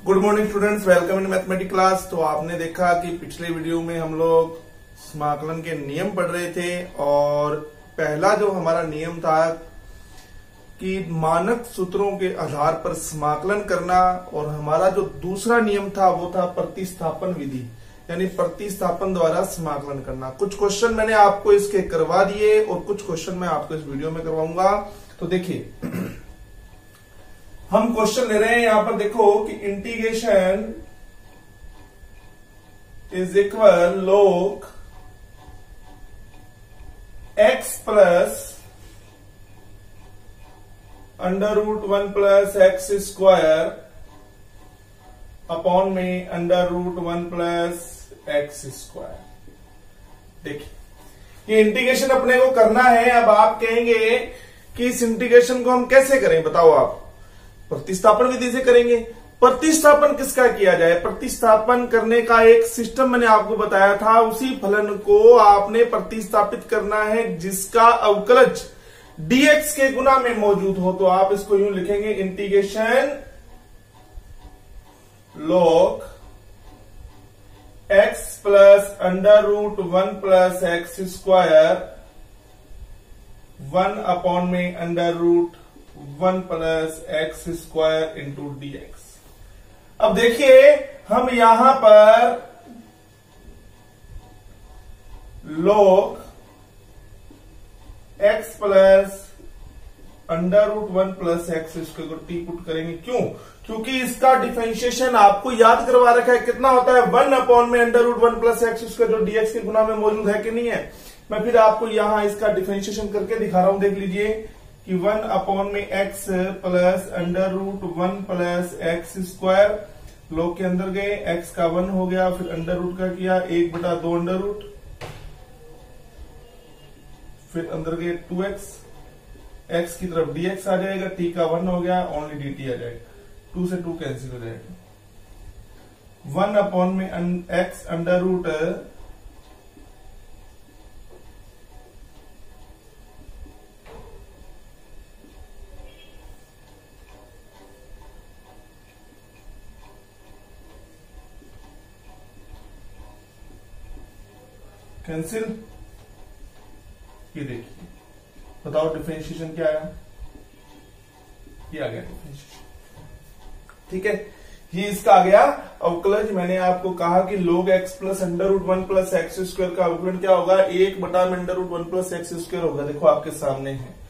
Good morning students, welcome in mathematics class. तो आपने देखा कि पिछले वीडियो में हम लोग समाकलन के नियम पढ़ रहे थे और पहला जो हमारा नियम था कि मानक सूत्रों के आधार पर समाकलन करना, और हमारा जो दूसरा नियम था वो था प्रतिस्थापन विधि, यानी प्रतिस्थापन द्वारा समाकलन करना। कुछ क्वेश्चन मैंने आपको इसके करवा दिए और कुछ क्वेश्चन मैं आपको इस वीडियो में करवाऊंगा। तो देखिए हम क्वेश्चन ले रहे हैं यहां पर, देखो कि integration is equal log x plus √1 plus x square upon में √1 प्लस एक्स स्क्वायर। देखिए ये इंटीग्रेशन अपने को करना है। अब आप कहेंगे कि इस इंटीग्रेशन को हम कैसे करें, बताओ आप। प्रतिस्थापन विधि से करेंगे। प्रतिस्थापन किसका किया जाए? प्रतिस्थापन करने का एक सिस्टम मैंने आपको बताया था। उसी फलन को आपने प्रतिस्थापित करना है जिसका अवकलज dx के गुना में मौजूद हो। तो आप इसको यूं लिखेंगे, integration log x plus √1 plus x square 1 upon में √1 plus x square into dx। अब देखिए हम यहां पर log x plus √1 plus x square को टी पुट करेंगे। क्यों? क्योंकि इसका डिफरेंशिएशन आपको याद करवा रखा है, कितना होता है 1 अपॉन में √1 प्लस एक्स स्क्वायर, जो dx के गुना में मौजूद है कि नहीं है। मैं फिर आपको यहां इसका डिफरेंशिएशन करके दिखा रहा हूं, देख लीजिए कि 1 अपॉन में x plus √1 plus x square, लोग के अंदर गए, x का 1 हो गया, फिर अंडर रूट का किया 1/2 अंडर रूट, फिर अंदर गए 2x, x की तरफ dx आ जाएगा, t का 1 हो गया, ओनली dt आ जाएगा, 2 से 2 कैंसिल हो जाएगा, 1 अपॉन में x अंडर रूट कैंसिल। ये देखिए, बताओ डिफरेंशिएशन क्या आया? ये आ गया डिफरेंशिएशन। ठीक है, ये इसका आ गया अवकलज। मैंने आपको कहा कि log x plus √1 plus x square का अवकलन क्या होगा? 1/√1 प्लस एक्स स्क्वायर होगा। देखो आपके सामने है।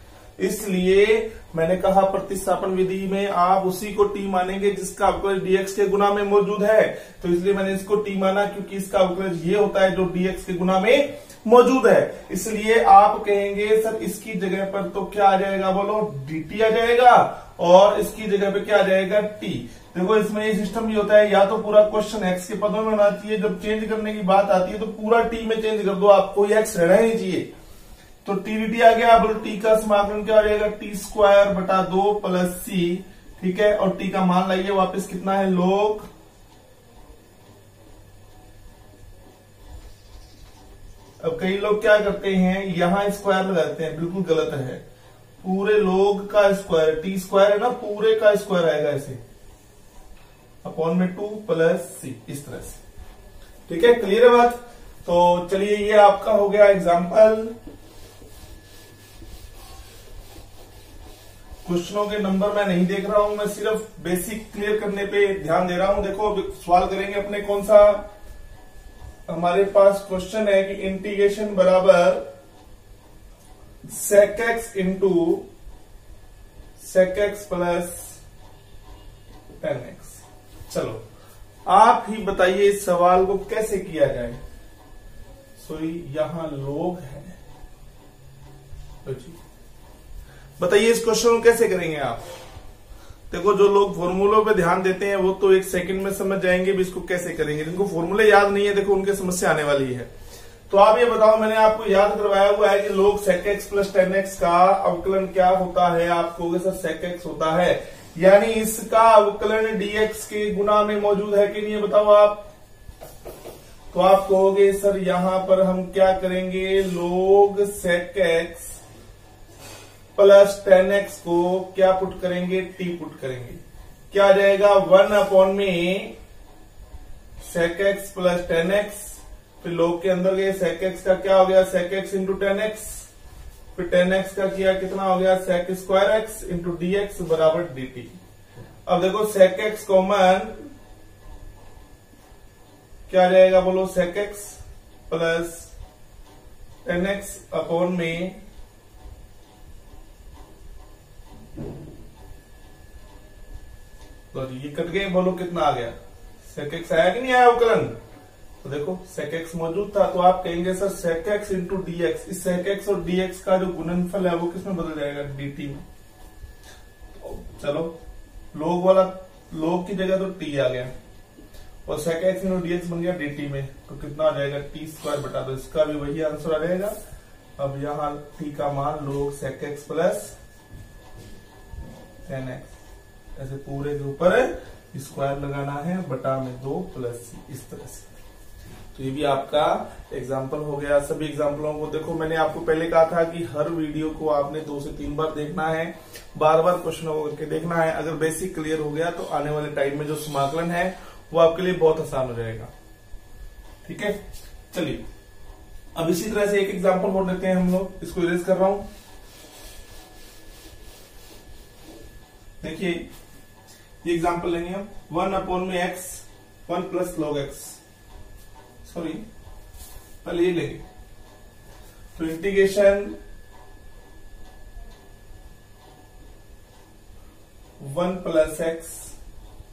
इसलिए मैंने कहा प्रतिस्थापन विधि में आप उसी को t मानेंगे जिसका अवकलज dx के गुना में मौजूद है। तो इसलिए मैंने इसको t माना, क्योंकि इसका अवकलज ये होता है जो dx के गुना में मौजूद है। इसलिए आप कहेंगे सर इसकी जगह पर तो क्या आ जाएगा, बोलो dt आ जाएगा, और इसकी जगह पे क्या आ जाएगा t। देखो इसमें ये सिस्टम भी होता है, या तो पूरा क्वेश्चन x के पदों में होना चाहिए, जब चेंज करने की बात आती है तो पूरा t में चेंज कर दो, आपको ये x रहना ही नहीं चाहिए। तो टी डी टी आ गया। बोलो टी का समाकलन क्या हो जाएगा? t² plus c। ठीक है, और टी का मान लाइए वापस, कितना है log अब कई लोग क्या करते हैं, यहां स्क्वायर लगाते हैं, बिल्कुल गलत है। पूरे log का स्क्वायर, t² है ना, पूरे का स्क्वायर आएगा ऐसे, अपॉन में 2 प्लस c, इस तरह से। ठीक है, क्लियर है बात? तो चलिए ये आपका हो गया एग्जाम्पल। क्वेश्चनों के नंबर मैं नहीं देख रहा हूं, मैं सिर्फ बेसिक क्लियर करने पे ध्यान दे रहा हूं। देखो सवाल करेंगे अपने कौन सा, हमारे पास क्वेश्चन है कि इंटीग्रेशन बराबर sec x into sec x plus tan x। चलो आप ही बताइए इस सवाल को कैसे किया जाए। यहां log है, तो जी बताइए इस क्वेश्चन को कैसे करेंगे आप। देखो जो लोग फॉर्मूलों पे ध्यान देते हैं वो तो एक सेकंड में समझ जाएंगे भी इसको कैसे करेंगे। जिनको फॉर्मूले याद नहीं है, देखो उनके समस्या आने वाली है। तो आप ये बताओ, मैंने आपको याद करवाया हुआ है कि log sec x plus tan x का अवकलन क्या होता है। आप कहोगे सर sec x होता है, यानी इसका अवकलन dx के गुना में मौजूद है कि नहीं है, बताओ आप। तो आप कहोगे सर यहां पर हम क्या करेंगे, log sec x plus tan x को क्या पुट करेंगे, t पुट करेंगे। क्या आ जाएगा 1 अपॉन में sec x प्लस 10x, फिर लोग के अंदर गए sec x का क्या हो गया sec x इंटू 10x, फिर 10x का किया कितना हो गया sec square x into dx बराबर dt। अब देखो sec x कॉमन क्या आ जाएगा बोलो sec x plus 10x upon में तो ये कट गए, बोलो कितना आ गया sec x आया कि नहीं आया अवकलन। तो देखो sec x मौजूद था तो आप कहेंगे sir sec x into dx, इस sec x और dx का जो गुणनफल है वो किसमें बदल जाएगा dt में। तो चलो log वाला log की जगह तो t आ गया और sec x इंटू dx बन गया dt में, तो कितना आ जाएगा t स्क्वायर बटा दो, इसका भी वही आंसर आ जाएगा। अब यहाँ t का मान log sec x plus 10x, ऐसे पूरे के ऊपर स्क्वायर लगाना है बटा में 2 प्लस c, इस तरह से। तो ये भी आपका एग्जाम्पल हो गया। सभी एग्जाम्पलों को देखो, मैंने आपको पहले कहा था कि हर वीडियो को आपने 2 से 3 बार देखना है, बार बार क्वेश्चनों को करके देखना है। अगर बेसिक क्लियर हो गया तो आने वाले टाइम में जो समाकलन है वो आपके लिए बहुत आसान हो जाएगा। ठीक है, चलिए अब इसी तरह से एक एग्जाम्पल और देते हैं हम लोग, इसको इरेज कर रहा हूं। देखिए ये एग्जाम्पल लेंगे हम 1 अपॉन में x 1 plus log x, sorry पहले ये लेंगे तो इंटीग्रेशन 1 प्लस x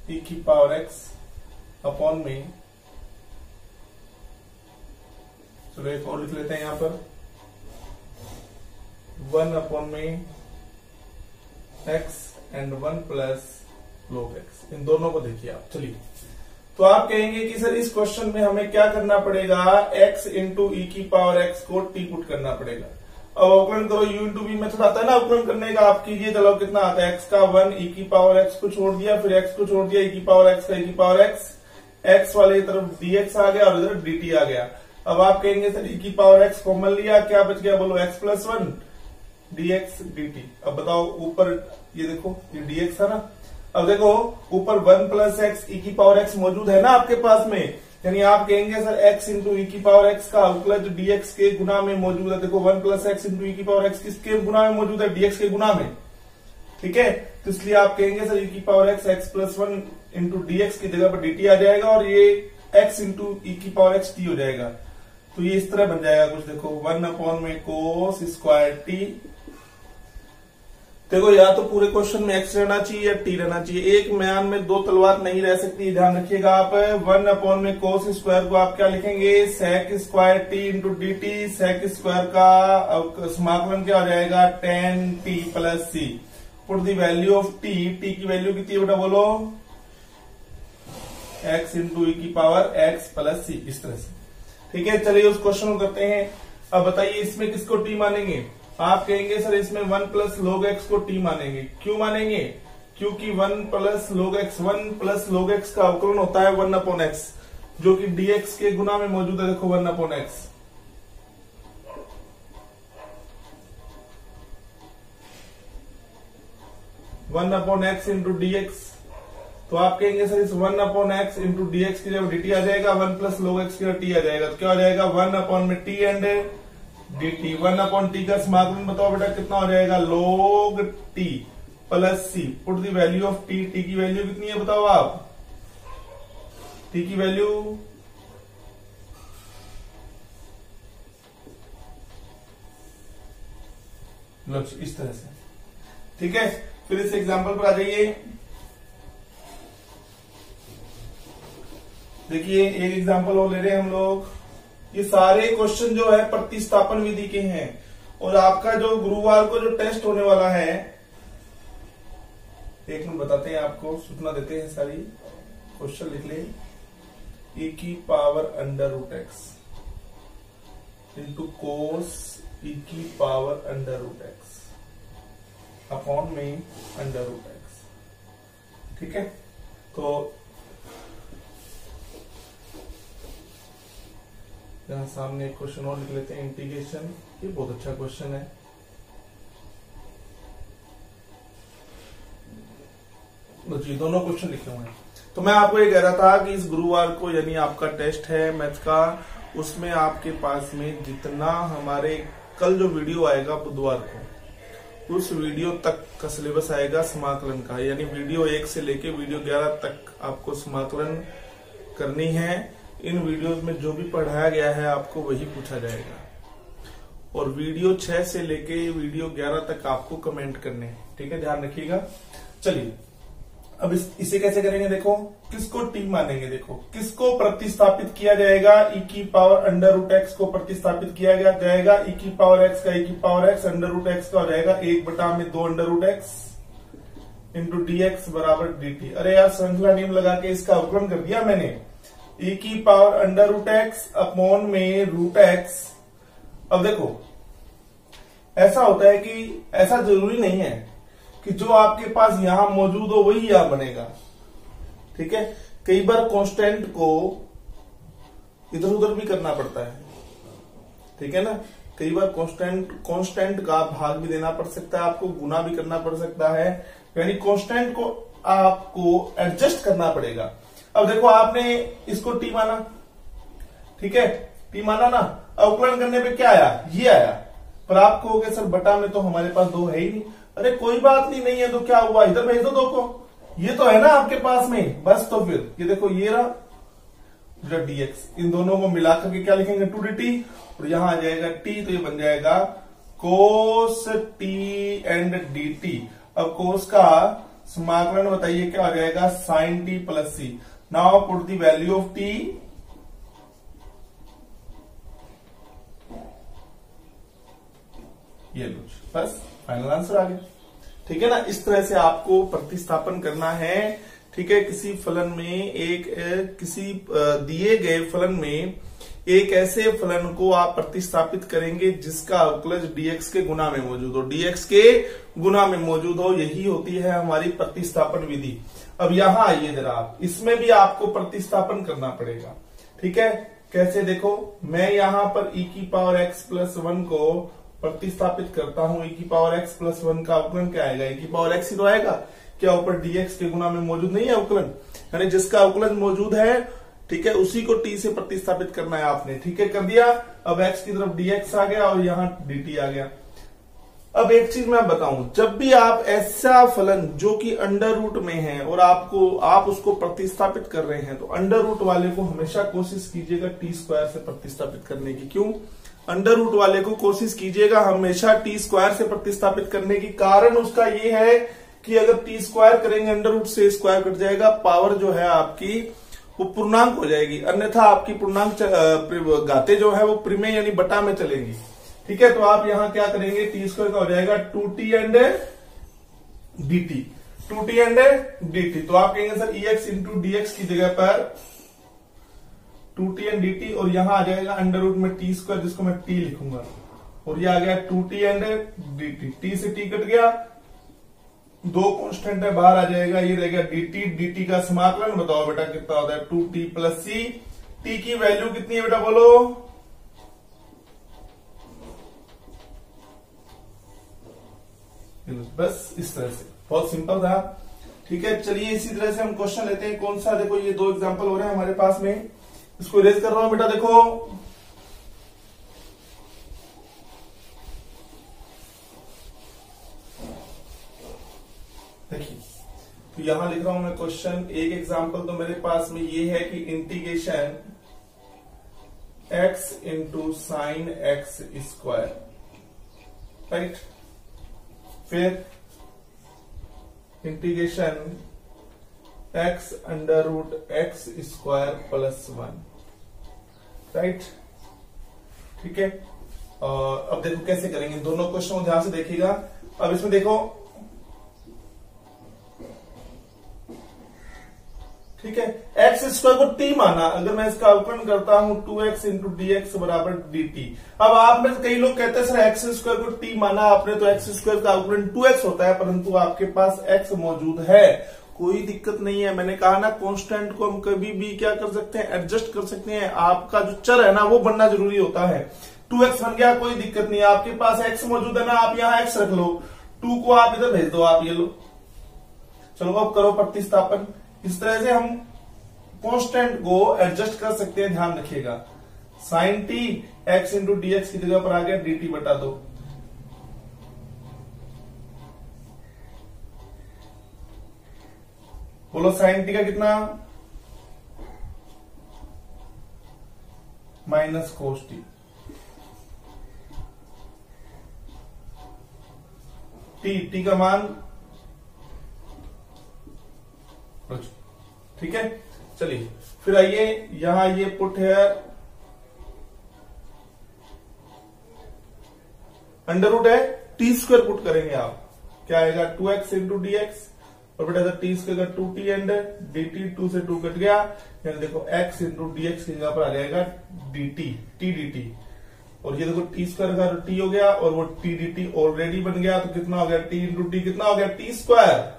e की पावर x अपॉन में, चलो एक और लिख लेते हैं यहां पर 1 अपॉन में x and 1 plus log x, इन दोनों को देखिए आप। चलिए तो आप कहेंगे कि सर इस क्वेश्चन में हमें क्या करना पड़ेगा, x इंटू ई की पावर x को t पुट करना पड़ेगा। अब अवकलन करो, u इंटू v मेथड आता है ना अवकलन करने का, आप कीजिए। चलो कितना आता है, x का 1 e की पावर x को छोड़ दिया, फिर x को छोड़ दिया, e की पावर x का e की पावर x वाले तरफ dx आ गया और इधर dt आ गया। अब आप कहेंगे सर e की पावर x कॉमन लिया, क्या बच गया बोलो x प्लस 1 dx dt। अब बताओ ऊपर ये देखो ये dx है ना, अब देखो ऊपर 1 प्लस एक्स ई की पावर x मौजूद है ना आपके पास में, यानी आप कहेंगे सर x इंटू ई की पावर x का अवकलज dx के गुना में मौजूद है। देखो 1 प्लस एक्स इंटू ई की पावर x किसके गुना में मौजूद है, dx के गुना में। ठीक है, तो इसलिए आप कहेंगे सर ई की power x plus 1 into dx की जगह पर dt आ जाएगा और ये x इंटू ई की पावर x t हो जाएगा। तो ये इस तरह बन जाएगा कुछ, देखो 1 अपॉन में कोस स्क्वायर t। देखो या तो पूरे क्वेश्चन में x रहना चाहिए या t रहना चाहिए, एक म्यान में 2 तलवार नहीं रह सकती, ध्यान रखिएगा आप। 1 अपॉन में कोस स्क्वायर को आप क्या लिखेंगे, sec square t into D T, sec square का समाकलन क्या हो जाएगा 10t plus c। Put the value of t, t की वैल्यू कितनी है बेटा बोलो, x इंटू ई की पावर x प्लस c, इस तरह से। ठीक है, चलिए उस क्वेश्चन को करते हैं। अब बताइए इसमें किसको t मानेंगे, आप कहेंगे सर इसमें 1 प्लस log x को t मानेंगे। क्यों मानेंगे, क्योंकि 1 प्लस log x का अवकलन होता है 1 अपॉन x, जो कि dx के गुना में मौजूद है। देखो 1 upon x, one upon x into d x, तो आप कहेंगे सर इस 1 upon x into d x की जब dt आ जाएगा, 1 प्लस log x की जब t आ जाएगा, तो क्या हो जाएगा 1 अपॉन में t and dt। 1 upon t का समाकलन बताओ बेटा कितना हो जाएगा, log t plus c। Put the value of t, t की वैल्यू कितनी है बताओ आप, t की वैल्यू इस तरह से। ठीक है, फिर इस एग्जांपल पर आ जाइए। देखिए एक एग्जांपल और ले रहे हैं हम लोग। ये सारे क्वेश्चन जो है प्रतिस्थापन विधि के हैं और आपका जो गुरुवार को जो टेस्ट होने वाला है, एक मिनट बताते हैं आपको, सूचना देते हैं सारी। क्वेश्चन लिख ले, e की power under root x into cos e की power under root x upon में अंडर रूट एक्स। ठीक है, तो यहां सामने एक क्वेश्चन और लिख लेते हैं, इंटीग्रेशन। ये बहुत अच्छा क्वेश्चन है। जी दोनों क्वेश्चन लिखे हुए हैं। तो मैं आपको ये कह रहा था कि इस गुरुवार को यानी आपका टेस्ट है मैथ का, उसमें आपके पास में जितना हमारे कल जो वीडियो आएगा बुधवार को, उस वीडियो तक का सिलेबस आएगा समाकलन का, यानी वीडियो 1 से लेके वीडियो 11 तक आपको समाकलन करनी है। इन वीडियोस में जो भी पढ़ाया गया है आपको वही पूछा जाएगा, और वीडियो 6 से लेके वीडियो 11 तक आपको कमेंट करने हैं, ठीक है, ध्यान रखिएगा। चलिए अब इसे कैसे करेंगे, देखो किसको टी मानेंगे, देखो किसको प्रतिस्थापित किया जाएगा, e की पावर अंडर रूट एक्स को प्रतिस्थापित किया जाएगा, e की पावर एक्स का e की power x under root x का हो जाएगा 1/2 under root x into d x बराबर डी टी। अरे यार श्रृंखला नियम लगा के इसका अवकलन कर दिया मैंने, e की power under root x upon में रूट एक्स। अब देखो ऐसा होता है कि ऐसा जरूरी नहीं है कि जो आपके पास यहां मौजूद हो वही यहां बनेगा, ठीक है। कई बार कांस्टेंट को इधर उधर भी करना पड़ता है, ठीक है ना। कई बार कांस्टेंट का भाग भी देना पड़ सकता है, आपको गुना भी करना पड़ सकता है, यानी कांस्टेंट को आपको एडजस्ट करना पड़ेगा। अब देखो आपने इसको टी माना, ठीक है, टी माना ना, अवकलन करने पे क्या आया, ये आया, पर आप कहोगे सर बटा में तो हमारे पास 2 है ही नहीं। अरे कोई बात नहीं है, तो क्या हुआ, इधर भेज दो 2 को, ये तो है ना आपके पास में, बस तो फिर ये देखो ये रहा dx, इन दोनों को मिलाकर के क्या लिखेंगे 2dt, और यहां आ जाएगा t, तो ये बन जाएगा cos t एंड dt। अब cos का समाकलन बताइए क्या हो जाएगा, sin t plus c। Now put the value of t, ये लो, बस फाइनल आंसर आ गया, ठीक है ना। इस तरह से आपको प्रतिस्थापन करना है, ठीक है। किसी फलन में किसी दिए गए फलन में एक ऐसे फलन को आप प्रतिस्थापित करेंगे जिसका अवकलज dx के गुना में मौजूद हो, dx के गुना में मौजूद हो, यही होती है हमारी प्रतिस्थापन विधि। अब यहां आइए जरा आप, इसमें भी आपको प्रतिस्थापन करना पड़ेगा, ठीक है। कैसे, देखो मैं यहां पर e की पावर x प्लस 1 को प्रतिस्थापित करता हूं, e की पावर x प्लस 1 का अवकलन क्या आएगा, e की पावर x ही तो आएगा, क्या ऊपर dx के गुना में मौजूद नहीं है अवकलन, यानी जिसका अवकलन मौजूद है, ठीक है, उसी को t से प्रतिस्थापित करना है आपने, ठीक है, कर दिया। अब x की तरफ dx आ गया और यहां dt आ गया। अब एक चीज मैं बताऊं, जब भी आप ऐसा फलन जो कि अंडर रूट में है और आप उसको प्रतिस्थापित कर रहे हैं, तो अंडर रूट वाले को हमेशा कोशिश कीजिएगा t² से प्रतिस्थापित करने की। क्यों अंडर रूट वाले को कोशिश कीजिएगा हमेशा t² से प्रतिस्थापित करने की, कारण उसका ये है कि अगर t² करेंगे अंडर रूट से स्क्वायर कट जाएगा, पावर जो है आपकी वो पूर्णांक हो जाएगी, अन्यथा आपकी पूर्णांक घाते जो है वो प्रिमेय यानी बटा में चलेंगी, ठीक है। तो आप यहां क्या करेंगे, t² का हो जाएगा 2t and dt, 2t and dt। तो आप कहेंगे सर ex इंटू dx की जगह पर 2t एंड dt, और यहां आ जाएगा अंडर रूट में t² जिसको मैं t लिखूंगा, और ये आ गया 2t एंड dt, t से t कट गया, 2 कांस्टेंट है बाहर आ जाएगा, ये रहेगा dt का समाकलन बताओ बेटा कितना होता है 2t प्लस c। t की वैल्यू कितनी है बेटा बोलो, बस इस तरह से, बहुत सिंपल था, ठीक है। चलिए इसी तरह से हम क्वेश्चन लेते हैं, कौन सा, देखो ये 2 एग्जांपल हो रहे हैं हमारे पास में, इसको इरेज कर रहा हूं बेटा, देखो देखिए, तो यहां लिख रहा हूं मैं क्वेश्चन। एक एग्जांपल तो मेरे पास में ये है कि integration x into sine x square, right, फिर integration x under root x square plus 1, right, ठीक है। अब देखो कैसे करेंगे, दोनों क्वेश्चन को ध्यान से देखिएगा। अब इसमें देखो, ठीक है, एक्स स्क्वायर को t माना, अगर मैं इसका अवकलन करता हूं 2x इंटू dx बराबर dt। अब आप में कई लोग कहते हैं सर एक्स स्क्वायर को t माना आपने तो एक्स स्क्वायर का अवकलन 2x होता है, परंतु आपके पास x मौजूद है, कोई दिक्कत नहीं है। मैंने कहा ना कांस्टेंट को हम कभी भी क्या कर सकते हैं, एडजस्ट कर सकते हैं, आपका जो चर है ना वो बनना जरूरी होता है। 2x बन गया, कोई दिक्कत नहीं है, आपके पास x मौजूद है ना, आप यहाँ x रख लो, 2 को आप इधर भेज दो, आप ये लो, चलो अब करो प्रतिस्थापन। इस तरह से हम कांस्टेंट को एडजस्ट कर सकते हैं, ध्यान रखिएगा। Sine t x into d x की जगह पर आ गया डी टी बटा 2। बोलो साइन टी का कितना, माइनस कोस टी। टी का मान, ठीक है। चलिए फिर आइए यहां ये पुट है अंडर रूट है, टी स्क्वायर पुट करेंगे आप, क्या आएगा 2x इंटू डी एक्स, और बेटा टी स्क्वायर का 2t एंड डी टी, 2 से 2 कट गया, यानी देखो x इंटू डी एक्स की जगह पर आ जाएगा dt, t dt, और ये देखो टी स्क्वायर का t हो गया और वो t dt ऑलरेडी बन गया, तो कितना हो गया t इंटू टी, कितना हो गया t स्क्वायर।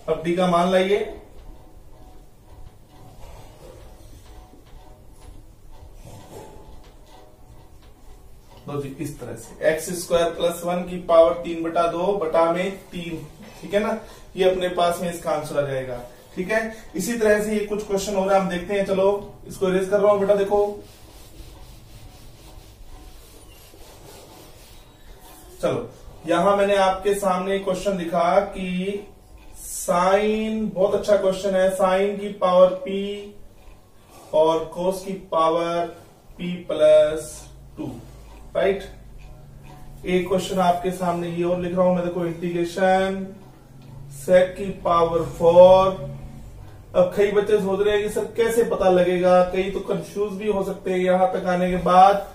अब t का मान लाइए, तो जी इस तरह से एक्स स्क्वायर प्लस 1 की पावर 3 बटा 2 बटा में 3, ठीक है ना, ये अपने पास में इसका आंसर आ जाएगा। ठीक है, इसी तरह से ये कुछ क्वेश्चन हो रहा है, हम देखते हैं। चलो इसको इरेज कर रहा हूं बेटा, देखो चलो यहां मैंने आपके सामने क्वेश्चन लिखा कि साइन, बहुत अच्छा क्वेश्चन है, साइन की पावर p और कोस की पावर p प्लस 2, राइट। एक क्वेश्चन आपके सामने ये और लिख रहा हूं मैं, देखो इंटीग्रेशन सेक की पावर 4। अब कई बच्चे सोच रहे हैं कि सर कैसे पता लगेगा, कई तो कंफ्यूज भी हो सकते हैं। यहां तक आने के बाद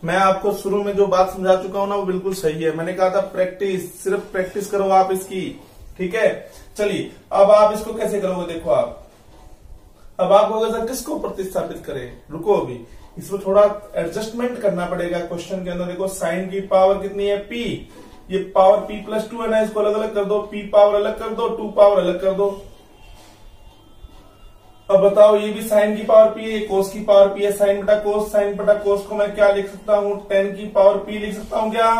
मैं आपको शुरू में जो बात समझा चुका हूं ना, वो बिल्कुल सही है। मैंने कहा था प्रैक्टिस, सिर्फ प्रैक्टिस करो आप इसकी, ठीक है। चलिए अब आप इसको कैसे करोगे, देखो आप अब आप कहोगे सर किसको प्रतिस्थापित करें, रुको अभी इसमें थोड़ा एडजस्टमेंट करना पड़ेगा क्वेश्चन के अंदर। देखो साइन की पावर कितनी है p, ये पावर p प्लस 2 है ना, इसको अलग अलग कर दो, p पावर अलग कर दो, 2 पावर अलग कर दो। अब बताओ ये भी साइन की पावर p है, कोस की पावर p है, साइन बटा कोस, साइन बटा कोस को मैं क्या लिख सकता हूं, 10 की पावर p लिख सकता हूं क्या,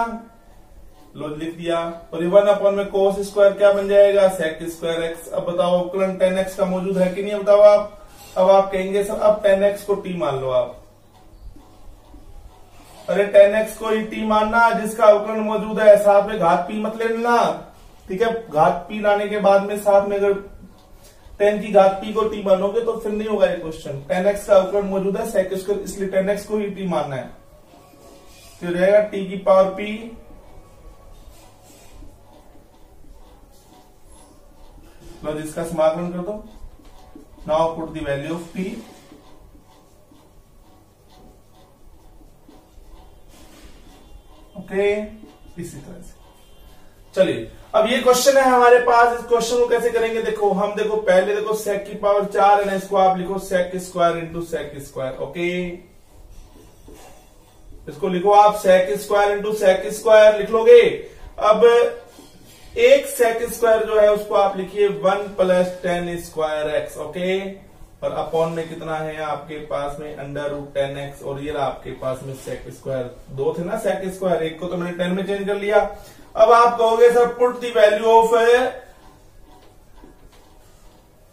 लो लिख दिया। और 1 अपॉन में कोस स्क्वायर क्या बन जाएगा, सेक स्क्वायर एक्स। अब बताओ अवकलन 10x का मौजूद है कि नहीं, बताओ आप। अब आप कहेंगे सर अब 10x को t मान लो आप, अरे 10x को ही t मानना जिसका अवकलन मौजूद है, साथ में घात p मत लेना, ठीक है। घात p लाने के बाद में साथ में अगर 10 की घात p को t मानोगे तो फिर नहीं होगा ये क्वेश्चन। 10x का अवकलन मौजूद है सेक स्क्वायर, इसलिए 10x को ही t मानना है, फिर रहेगा t की पावर p लो जिसका समाकलन कर दो। Now put the value of p, okay, इसी तरह से। चलिए अब ये क्वेश्चन है हमारे पास, इस क्वेश्चन को कैसे करेंगे, देखो हम देखो पहले देखो सेक की पावर 4 है ना, इसको आप लिखो sec square into sec square, okay. इसको लिखो आप sec square into sec square लिख लोगे। अब एक सेक स्क्वायर जो है उसको आप लिखिए 1 प्लस 10 स्क्वायर एक्स, ओके। और अपॉन में कितना है आपके पास में अंडर रूट 10x, और ये आपके पास में सेक स्क्वायर, 2 थे ना सेक स्क्वायर, एक को तो मैंने 10 में चेंज कर लिया। अब आप कहोगे sir put the value of,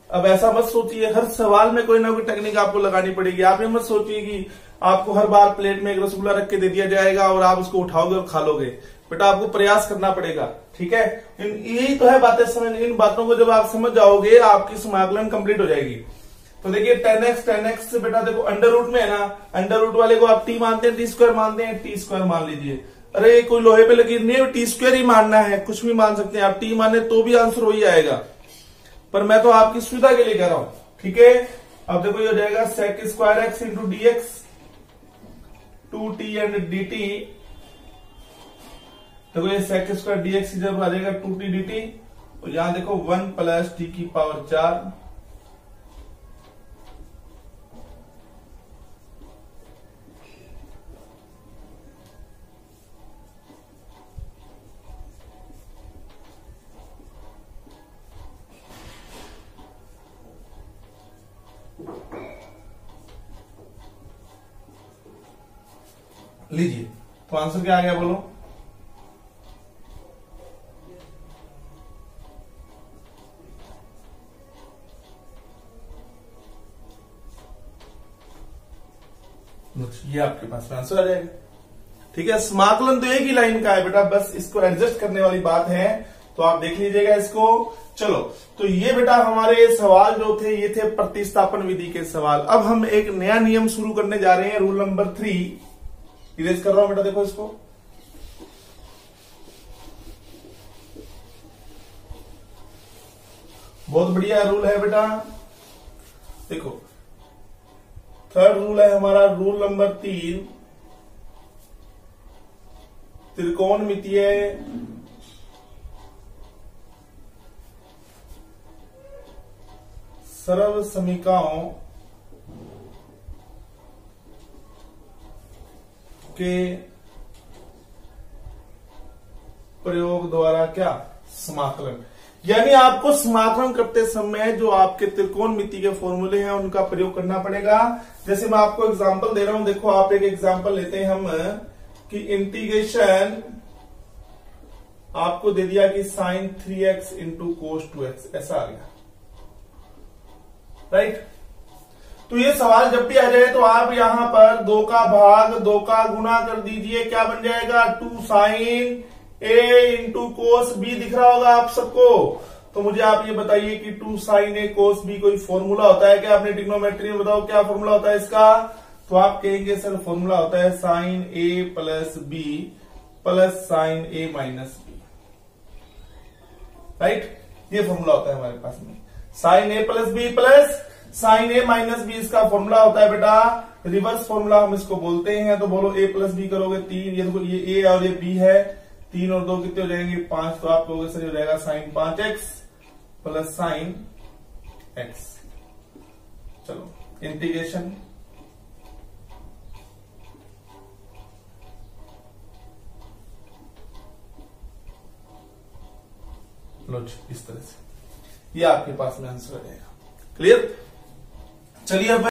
अब ऐसा मत सोचिए हर सवाल में कोई ना कोई टेक्निक आपको लगानी पड़ेगी। आप ये मत सोचिए कि आपको हर बार प्लेट में एक रसगुल्ला रख के दे दिया जाएगा और आप उसको उठाओगे और खा लोगे, बेटा आपको प्रयास करना पड़ेगा, ठीक है। यही तो है बातें, समझ, इन बातों को जब आप समझ जाओगे आपकी समाकलन कंप्लीट हो जाएगी। तो देखिए 10x से बेटा देखो अंडर रूट में है ना, अंडर रूट वाले को आप t मानते हैं, टी स्क्वायर मानते हैं, टी स्क्वायर मान लीजिए। अरे कोई लोहे पे लगी नहीं, टी स्क्वायर ही मानना है, कुछ भी मान सकते हैं आप, टी माने तो भी आंसर हो ही आएगा, पर मैं तो आपकी सुविधा के लिए कह रहा हूं, ठीक है। अब देखो ये हो जाएगा sec square x into d x, 2t and dt, देखो ये सेक स्क्वायर डी एक्स जब आ जाएगा 2t dt, और यहां देखो 1 प्लस t की पावर 4, लीजिए तो आंसर क्या आ गया बोलो? ये आपके पास आंसर आ जाएगा। ठीक है, समाकलन तो एक ही लाइन का है बेटा, बस इसको एडजस्ट करने वाली बात है, तो आप देख लीजिएगा इसको। चलो, तो ये बेटा हमारे सवाल जो थे ये थे प्रतिस्थापन विधि के सवाल। अब हम एक नया नियम शुरू करने जा रहे हैं, रूल नंबर 3। इरेज कर रहा हूं बेटा, देखो इसको। बहुत बढ़िया रूल है बेटा, देखो थर्ड रूल है हमारा, रूल नंबर 3, त्रिकोणमितीय सरल समीकरणों के प्रयोग द्वारा क्या? समाकलन। यानी आपको समाकलन करते समय जो आपके त्रिकोणमिति के फॉर्मूले हैं उनका प्रयोग करना पड़ेगा। जैसे मैं आपको एग्जांपल दे रहा हूं, देखो आप एक एग्जांपल लेते हैं हम कि इंटीग्रेशन आपको दे दिया कि sin 3x into cos 2x, ऐसा आ गया, राइट। तो ये सवाल जब भी आ जाए तो आप यहां पर 2 का भाग 2 का गुणा कर दीजिए, क्या बन जाएगा? 2 sin a into cos b, दिख रहा होगा आप सबको। तो मुझे आप ये बताइए कि 2 sin a cos b कोई फॉर्मूला होता है क्या? अपने ट्रिग्नोमेट्री में बताओ क्या फॉर्मूला होता है इसका? तो आप कहेंगे सर फॉर्मूला होता है sin a plus b plus sin a minus b, right. ये फॉर्मूला होता है हमारे पास में, sin a plus b plus sin a minus b इसका फॉर्मूला होता है बेटा। रिवर्स फॉर्मूला हम इसको बोलते हैं। तो बोलो a प्लस b करोगे 3, ये देखो ये a और ये b है, 3 और 2 कितने हो जाएंगे? 5। तो आप कहोगे सर हो जाएगा sin 5x plus sin x। चलो इंटीग्रेशन, लो इस तरह से, ये आपके पास में आंसर आ जाएगा। क्लियर? चलिए अब